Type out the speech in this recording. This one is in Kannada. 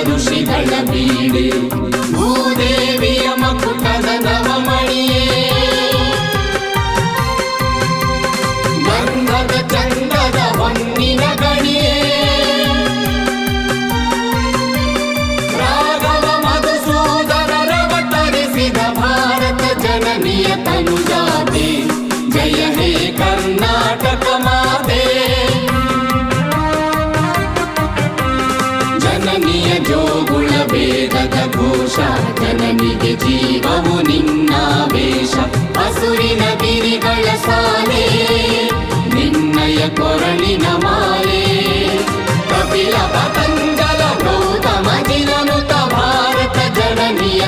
ಋಷಿಗಳ ಬೀಡೆ ಭೂದೇವಿಯ ಮಕುಟದ ನವಮಣಿಯೇ ಗಂಧದ ಚಂದದ ಹೊನ್ನಿನ ಗಣಿಯೇ ರಾಘವ ಮಧುಸೂದನರವತರಿಸಿದ ಭಾರತ ಜನನಿಯ ತನುಜಾತೆ ಜಯ ಹೇ ಕರ್ನಾಟಕ ಮಾತೆ ಜನನಿಯ ಜೋಗುಳ ವೇದದ ಘೋಷ ಜನನಿಗೆ ಜೀವವು ನಿನ್ನಾವೇಶ ಹಸುರಿನ ಗಿರಿಗಳ ಸಾಲೆ ನಿನ್ನಯ ಕೊರಳಿನ ಮಾ